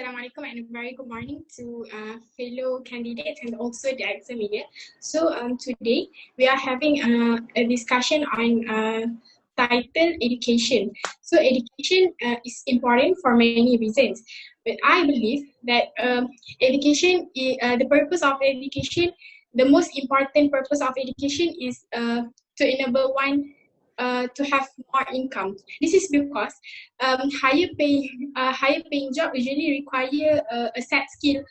Assalamualaikum and a very good morning to fellow candidates and also the examiner. So today we are having a discussion on title education. So education is important for many reasons, but I believe that the purpose of education, the most important purpose of education is to enable one to have more income. This is because higher paying job usually require a set skill,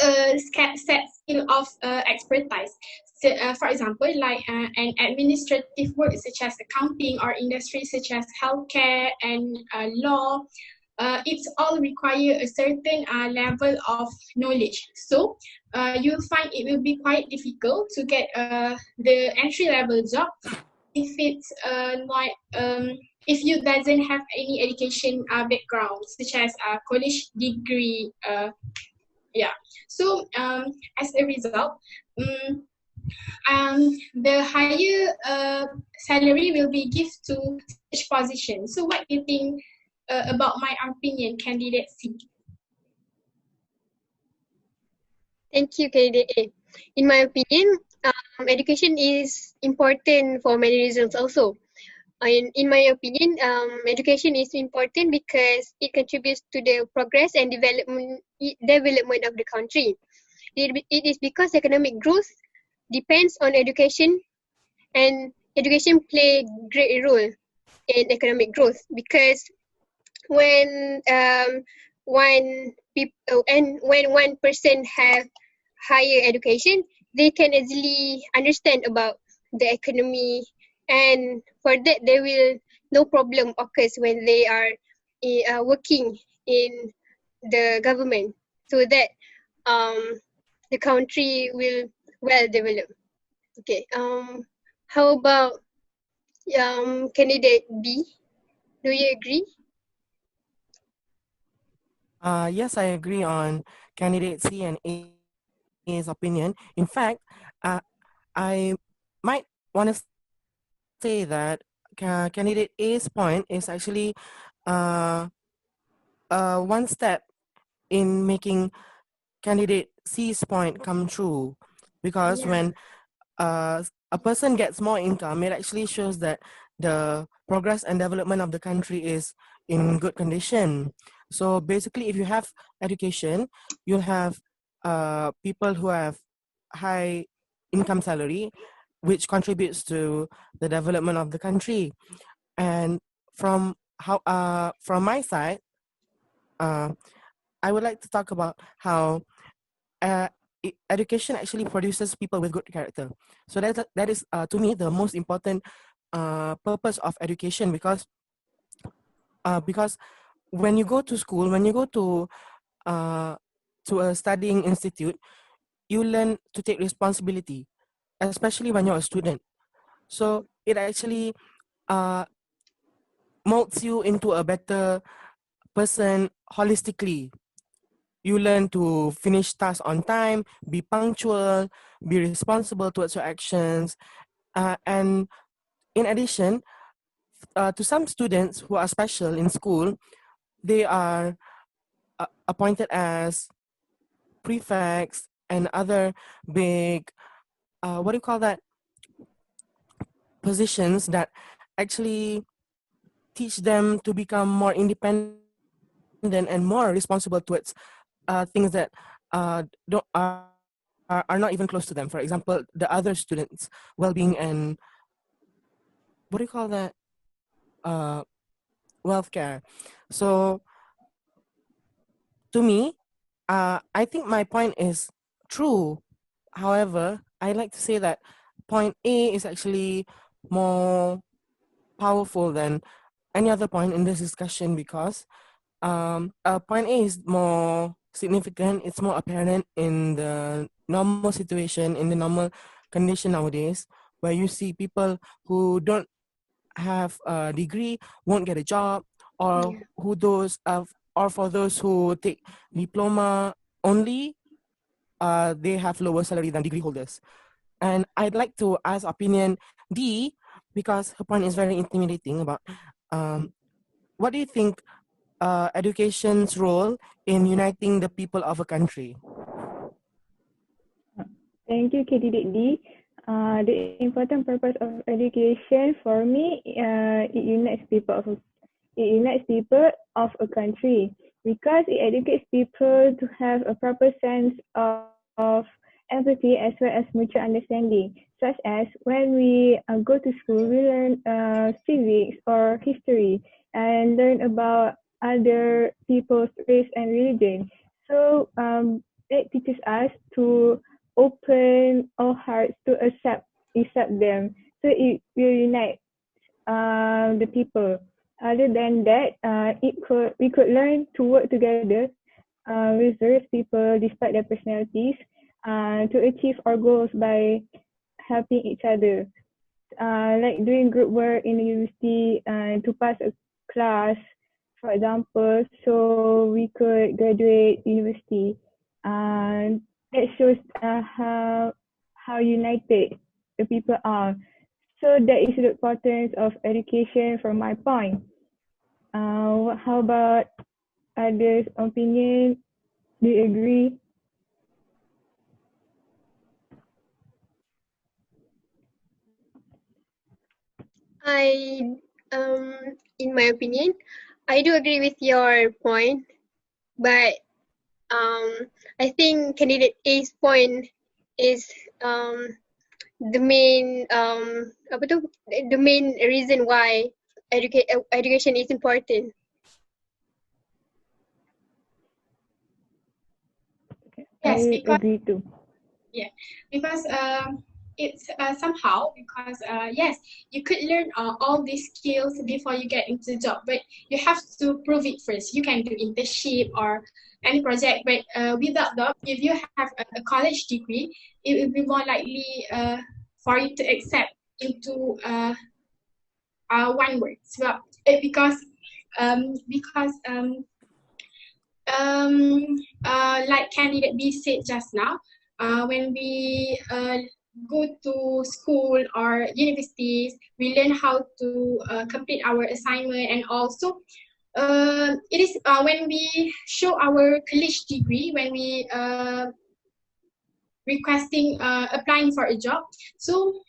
set skill of expertise. So, for example, like an administrative work such as accounting or industries such as healthcare and law, it's all require a certain level of knowledge. So you'll find it will be quite difficult to get the entry level job if it's not if you doesn't have any education background such as college degree. Yeah. So as a result, the higher salary will be given to such position. So what do you think about my opinion, candidate C? Thank you, candidate A. In my opinion, education is important for many reasons also. In my opinion, education is important because it contributes to the progress and development of the country. It is because economic growth depends on education, and education play great role in economic growth because when when one person have higher education, they can easily understand about the economy, and for that there will no problem occurs when they are working in the government, so that the country will well develop. Okay. How about candidate B? Do you agree? Yes, I agree on candidate C and A's opinion. In fact, I might want to say that candidate A's point is actually one step in making candidate C's point come true, because when a person gets more income, it actually shows that the progress and development of the country is in good condition. So basically, if you have education, you'll have people who have high income salary, which contributes to the development of the country. And from my side, I would like to talk about how education actually produces people with good character. So that is to me the most important purpose of education, because when you go to school, when you go to a studying institute, you learn to take responsibility, especially when you're a student. So it actually molds you into a better person holistically. You learn to finish tasks on time, be punctual, be responsible towards your actions. And in addition, to some students who are special in school, they are appointed as prefects and other big, what do you call that, positions that actually teach them to become more independent and more responsible towards things that don't are not even close to them. For example, the other students' well-being and what do you call that? Wealth care. So to me, I think my point is true. However, I like to say that point A is actually more powerful than any other point in this discussion, because point A is more significant. It's more apparent in the normal situation, in the normal condition nowadays, where you see people who don't have a degree won't get a job, or or for those who take diploma only, they have lower salary than degree holders. And I'd like to ask opinion D, because her point is very intimidating about what do you think education's role in uniting the people of a country? Thank you, candidate D. The important purpose of education for me, it unites people of a country because it educates people to have a proper sense of empathy as well as mutual understanding. Such as when we go to school, we learn civics or history and learn about other people's race and religion. So it teaches us to open our hearts to accept them. So it will unite the people. Other than that, we could learn to work together with various people despite their personalities to achieve our goals by helping each other. Like doing group work in the university to pass a class, for example, so we could graduate university. That shows how united the people are. So that is the importance of education from my point. How about others' opinion? Do you agree? I, in my opinion, I do agree with your point, but I think candidate A's point is the main apa tu, the main reason why education is important. Yes, I because agree too. yeah, because it's somehow because yes, you could learn all these skills before you get into the job, but you have to prove it first. You can do internship or any project, but without that, if you have a college degree, it will be more likely for you to accept into one word. So because like candidate B said just now, when we go to school or universities, we learn how to complete our assignment, and also it is when we show our college degree, when we requesting applying for a job. So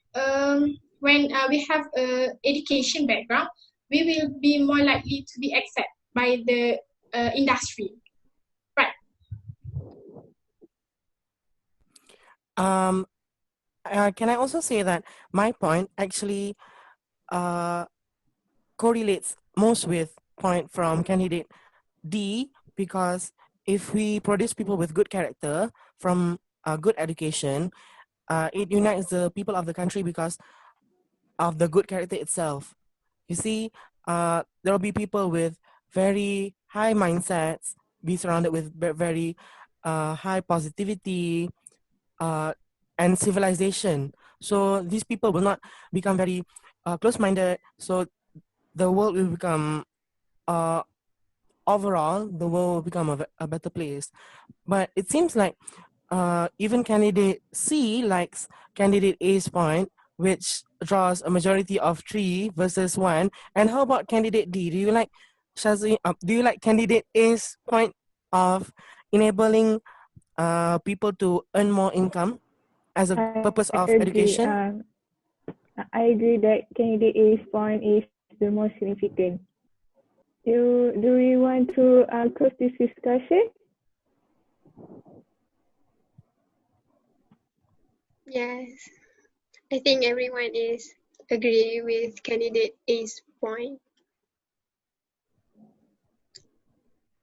when we have a education background, we will be more likely to be accepted by the industry. Right. Can I also say that my point actually correlates most with point from candidate D, because if we produce people with good character from good education, it unites the people of the country because of the good character itself. You see, there will be people with very high mindsets, be surrounded with very high positivity and civilization. So these people will not become very close-minded. So the world will become overall, the world will become a better place. But it seems like even candidate C likes candidate A's point, which draws a majority of 3 versus 1. And how about candidate D? Do you like do you like candidate A's point of enabling people to earn more income as a purpose I of agree. education? I agree that candidate A's point is the most significant. Do we want to close this discussion? Yes, I think everyone is agree with candidate A's point.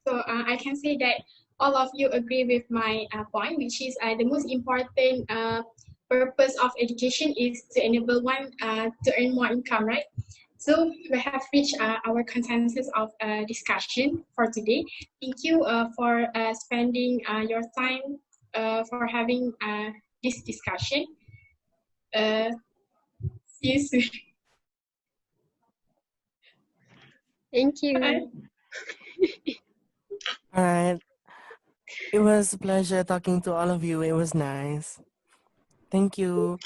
So I can say that all of you agree with my point, which is the most important purpose of education is to enable one to earn more income, right? So we have reached our consensus of discussion for today. Thank you for spending your time for having this discussion. See you soon. Thank you. Bye. All right. It was a pleasure talking to all of you. It was nice. Thank you.